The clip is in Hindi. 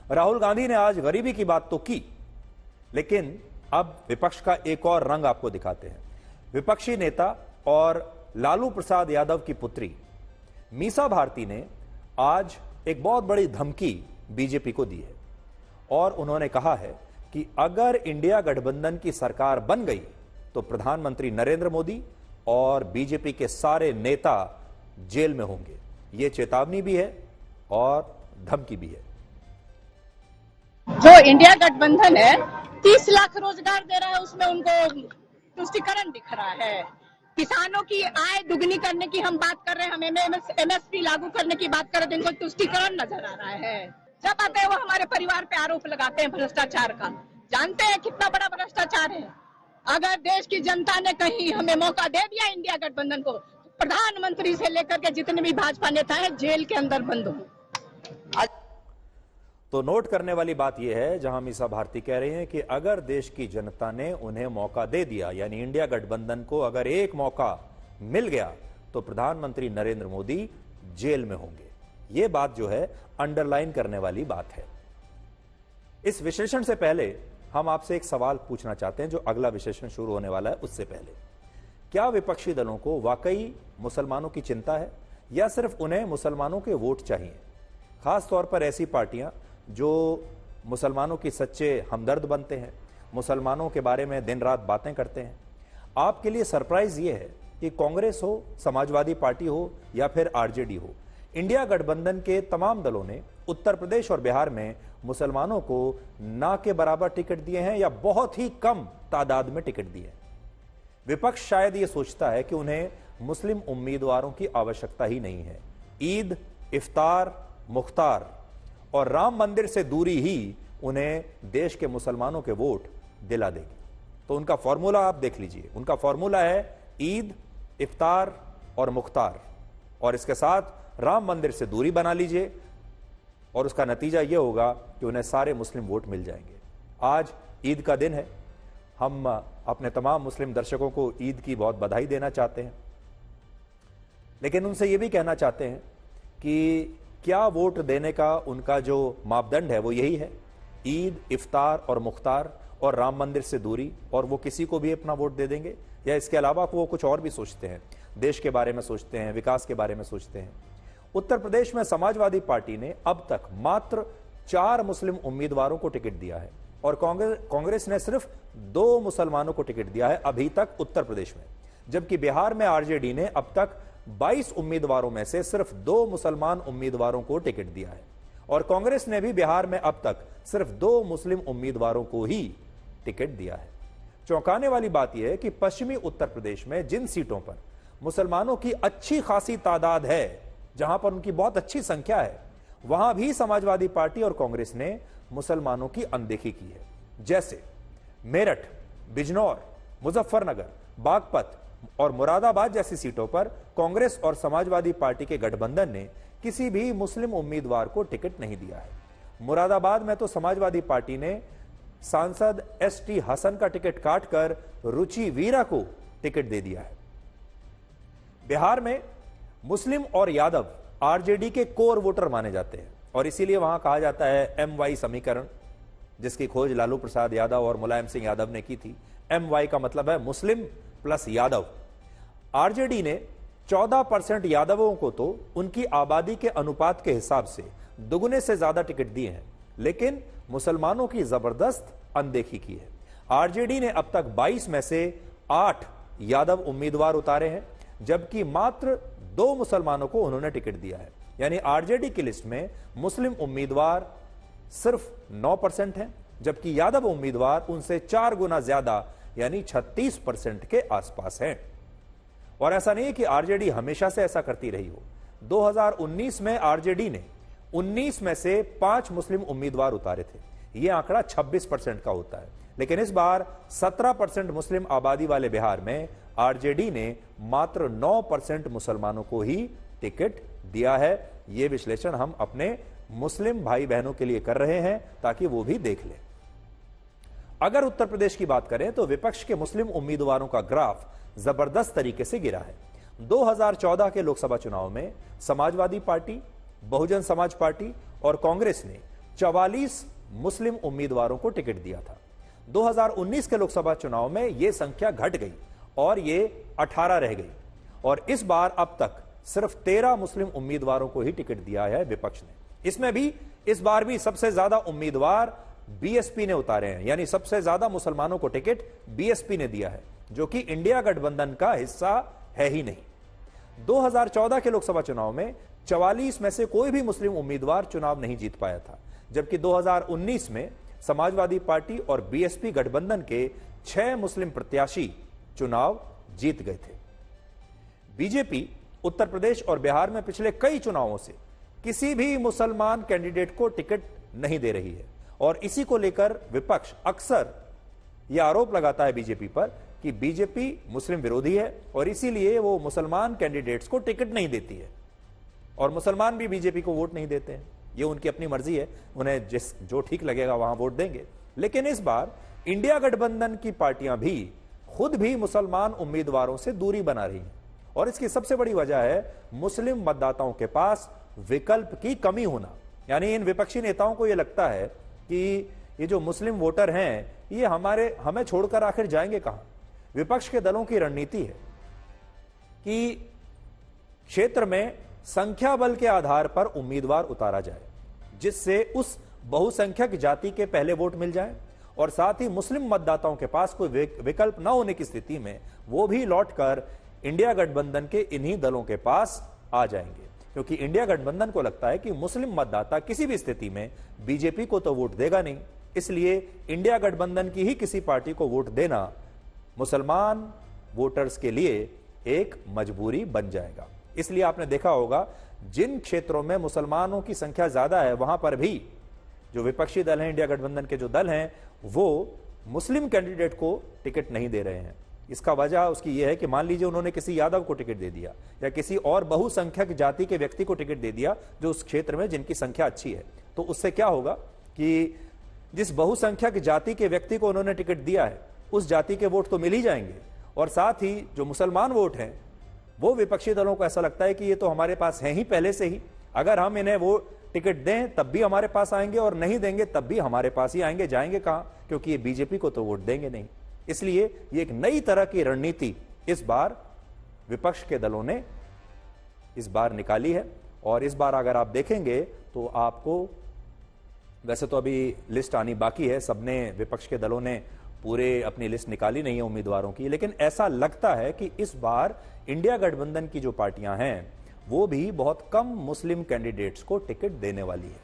राहुल गांधी ने आज गरीबी की बात तो की, लेकिन अब विपक्ष का एक और रंग आपको दिखाते हैं। विपक्षी नेता और लालू प्रसाद यादव की पुत्री मीसा भारती ने आज एक बहुत बड़ी धमकी बीजेपी को दी है और उन्होंने कहा है कि अगर इंडिया गठबंधन की सरकार बन गई तो प्रधानमंत्री नरेंद्र मोदी और बीजेपी के सारे नेता जेल में होंगे। यह चेतावनी भी है और धमकी भी है। जो इंडिया गठबंधन है 30 लाख रोजगार दे रहा है, उसमें उनको तुष्टिकरण दिख रहा है। किसानों की आय दुगनी करने की हम बात कर रहे हैं, हम एमएसपी लागू करने की बात कर रहे हैं, इनको तुष्टिकरण नजर आ रहा है। जब आते हैं वो हमारे परिवार पे आरोप लगाते हैं भ्रष्टाचार का। जानते हैं कितना बड़ा भ्रष्टाचार है। अगर देश की जनता ने कहीं हमें मौका दे दिया इंडिया गठबंधन को, प्रधानमंत्री से लेकर के जितने भी भाजपा नेता हैं जेल के अंदर बंद हो। तो नोट करने वाली बात यह है, जहां मीसा भारती कह रही हैं कि अगर देश की जनता ने उन्हें मौका दे दिया, यानी इंडिया गठबंधन को अगर एक मौका मिल गया तो प्रधानमंत्री नरेंद्र मोदी जेल में होंगे। यह बात जो है अंडरलाइन करने वाली बात है। इस विश्लेषण से पहले हम आपसे एक सवाल पूछना चाहते हैं, जो अगला विश्लेषण शुरू होने वाला है उससे पहले। क्या विपक्षी दलों को वाकई मुसलमानों की चिंता है या सिर्फ उन्हें मुसलमानों के वोट चाहिए? खास तौर पर ऐसी पार्टियां जो मुसलमानों की सच्चे हमदर्द बनते हैं, मुसलमानों के बारे में दिन रात बातें करते हैं। आपके लिए सरप्राइज यह है कि कांग्रेस हो, समाजवादी पार्टी हो या फिर आरजेडी हो, इंडिया गठबंधन के तमाम दलों ने उत्तर प्रदेश और बिहार में मुसलमानों को ना के बराबर टिकट दिए हैं या बहुत ही कम तादाद में टिकट दिए हैं। विपक्ष शायद यह सोचता है कि उन्हें मुस्लिम उम्मीदवारों की आवश्यकता ही नहीं है। ईद, इफ्तार, मुख्तार और राम मंदिर से दूरी ही उन्हें देश के मुसलमानों के वोट दिला देगी। तो उनका फॉर्मूला आप देख लीजिए। उनका फॉर्मूला है ईद, इफ्तार और मुख्तार, और इसके साथ राम मंदिर से दूरी बना लीजिए और उसका नतीजा यह होगा कि उन्हें सारे मुस्लिम वोट मिल जाएंगे। आज ईद का दिन है। हम अपने तमाम मुस्लिम दर्शकों को ईद की बहुत बधाई देना चाहते हैं, लेकिन उनसे यह भी कहना चाहते हैं कि क्या वोट देने का उनका जो मापदंड है वो यही है, ईद, इफ्तार और मुख्तार और राम मंदिर से दूरी, और वो किसी को भी अपना वोट दे देंगे, या इसके अलावा वो कुछ और भी सोचते हैं, देश के बारे में सोचते हैं, विकास के बारे में सोचते हैं? उत्तर प्रदेश में समाजवादी पार्टी ने अब तक मात्र 4 मुस्लिम उम्मीदवारों को टिकट दिया है और कांग्रेस ने सिर्फ 2 मुसलमानों को टिकट दिया है अभी तक उत्तर प्रदेश में, जबकि बिहार में आरजेडी ने अब तक 22 उम्मीदवारों में से सिर्फ 2 मुसलमान उम्मीदवारों को टिकट दिया है और कांग्रेस ने भी बिहार में अब तक सिर्फ 2 मुस्लिम उम्मीदवारों को ही टिकट दिया है। चौंकाने वाली बात यह है कि पश्चिमी उत्तर प्रदेश में जिन सीटों पर मुसलमानों की अच्छी खासी तादाद है, जहां पर उनकी बहुत अच्छी संख्या है, वहां भी समाजवादी पार्टी और कांग्रेस ने मुसलमानों की अनदेखी की है। जैसे मेरठ, बिजनौर, मुजफ्फरनगर, बागपत और मुरादाबाद जैसी सीटों पर कांग्रेस और समाजवादी पार्टी के गठबंधन ने किसी भी मुस्लिम उम्मीदवार को टिकट नहीं दिया है। मुरादाबाद में तो समाजवादी पार्टी ने सांसद एसटी हसन का टिकट काटकर रुचि वीरा को टिकट दे दिया है। बिहार में मुस्लिम और यादव आरजेडी के कोर वोटर माने जाते हैं और इसीलिए वहां कहा जाता है MY समीकरण, जिसकी खोज लालू प्रसाद यादव और मुलायम सिंह यादव ने की थी। MY का मतलब है मुस्लिम प्लस यादव। आरजेडी ने 14% यादवों को तो उनकी आबादी के अनुपात के हिसाब से दुगने से ज्यादा टिकट दिए हैं, लेकिन मुसलमानों की जबरदस्त अनदेखी की है। आरजेडी ने अब तक 22 में से 8 यादव उम्मीदवार उतारे हैं, जबकि मात्र 2 मुसलमानों को उन्होंने टिकट दिया है। यानी आरजेडी की लिस्ट में मुस्लिम उम्मीदवार सिर्फ 9% हैं, जबकि यादव उम्मीदवार उनसे 4 गुना ज्यादा यानी 36% के आसपास हैं। और ऐसा नहीं है कि आरजेडी हमेशा से ऐसा करती रही हो। 2019 में आरजेडी ने 19 में से 5 मुस्लिम उम्मीदवार उतारे थे। यह आंकड़ा 26% का होता है, लेकिन इस बार 17% मुस्लिम आबादी वाले बिहार में आरजेडी ने मात्र 9% मुसलमानों को ही टिकट दिया है। यह विश्लेषण हम अपने मुस्लिम भाई बहनों के लिए कर रहे हैं ताकि वो भी देख लें। अगर उत्तर प्रदेश की बात करें तो विपक्ष के मुस्लिम उम्मीदवारों का ग्राफ जबरदस्त तरीके से गिरा है। 2014 के लोकसभा चुनाव में समाजवादी पार्टी, बहुजन समाज पार्टी और कांग्रेस ने 44 मुस्लिम उम्मीदवारों को टिकट दिया था। 2019 के लोकसभा चुनाव में यह संख्या घट गई और ये 18 रह गई, और इस बार अब तक सिर्फ 13 मुस्लिम उम्मीदवारों को ही टिकट दिया है विपक्ष ने। इसमें भी इस बार भी सबसे ज्यादा उम्मीदवार बीएसपी ने उतारे हैं, यानी सबसे ज्यादा मुसलमानों को टिकट बीएसपी ने दिया है, जो कि इंडिया गठबंधन का हिस्सा है ही नहीं। 2014 के लोकसभा चुनाव में 44 में से कोई भी मुस्लिम उम्मीदवार चुनाव नहीं जीत पाया था, जबकि 2019 में समाजवादी पार्टी और बीएसपी गठबंधन के 6 मुस्लिम प्रत्याशी चुनाव जीत गए थे। बीजेपी उत्तर प्रदेश और बिहार में पिछले कई चुनावों से किसी भी मुसलमान कैंडिडेट को टिकट नहीं दे रही है, और इसी को लेकर विपक्ष अक्सर यह आरोप लगाता है बीजेपी पर कि बीजेपी मुस्लिम विरोधी है और इसीलिए वो मुसलमान कैंडिडेट्स को टिकट नहीं देती है, और मुसलमान भी बीजेपी को वोट नहीं देते हैं। ये उनकी अपनी मर्जी है, उन्हें जो ठीक लगेगा वहां वोट देंगे। लेकिन इस बार इंडिया गठबंधन की पार्टियां भी खुद भी मुसलमान उम्मीदवारों से दूरी बना रही हैं, और इसकी सबसे बड़ी वजह है मुस्लिम मतदाताओं के पास विकल्प की कमी होना। यानी इन विपक्षी नेताओं को यह लगता है कि ये जो मुस्लिम वोटर हैं ये हमें छोड़कर आखिर जाएंगे कहां। विपक्ष के दलों की रणनीति है कि क्षेत्र में संख्या बल के आधार पर उम्मीदवार उतारा जाए, जिससे उस बहुसंख्यक जाति के पहले वोट मिल जाए, और साथ ही मुस्लिम मतदाताओं के पास कोई विकल्प न होने की स्थिति में वो भी लौटकर इंडिया गठबंधन के इन्हीं दलों के पास आ जाएंगे, क्योंकि इंडिया गठबंधन को लगता है कि मुस्लिम मतदाता किसी भी स्थिति में बीजेपी को तो वोट देगा नहीं, इसलिए इंडिया गठबंधन की ही किसी पार्टी को वोट देना मुसलमान वोटर्स के लिए एक मजबूरी बन जाएगा। इसलिए आपने देखा होगा जिन क्षेत्रों में मुसलमानों की संख्या ज्यादा है वहां पर भी जो विपक्षी दल हैं, इंडिया गठबंधन के जो दल हैं, वो मुस्लिम कैंडिडेट को टिकट नहीं दे रहे हैं। इसका वजह उसकी यह है कि मान लीजिए उन्होंने किसी यादव को टिकट दे दिया या किसी और बहुसंख्यक जाति के व्यक्ति को टिकट दे दिया जो उस क्षेत्र में जिनकी संख्या अच्छी है, तो उससे क्या होगा कि जिस बहुसंख्यक जाति के व्यक्ति को उन्होंने टिकट दिया है उस जाति के वोट तो मिल ही जाएंगे, और साथ ही जो मुसलमान वोट हैं वो विपक्षी दलों को ऐसा लगता है कि ये तो हमारे पास हैं ही पहले से ही, अगर हम इन्हें वो टिकट दें तब भी हमारे पास आएंगे और नहीं देंगे तब भी हमारे पास ही आएंगे, जाएंगे कहां, क्योंकि ये बीजेपी को तो वोट देंगे नहीं। इसलिए ये एक नई तरह की रणनीति इस बार विपक्ष के दलों ने इस बार निकाली है, और इस बार अगर आप देखेंगे तो आपको, वैसे तो अभी लिस्ट आनी बाकी है, सबने विपक्ष के दलों ने पूरे अपनी लिस्ट निकाली नहीं है उम्मीदवारों की, लेकिन ऐसा लगता है कि इस बार इंडिया गठबंधन की जो पार्टियां हैं वो भी बहुत कम मुस्लिम कैंडिडेट्स को टिकट देने वाली है।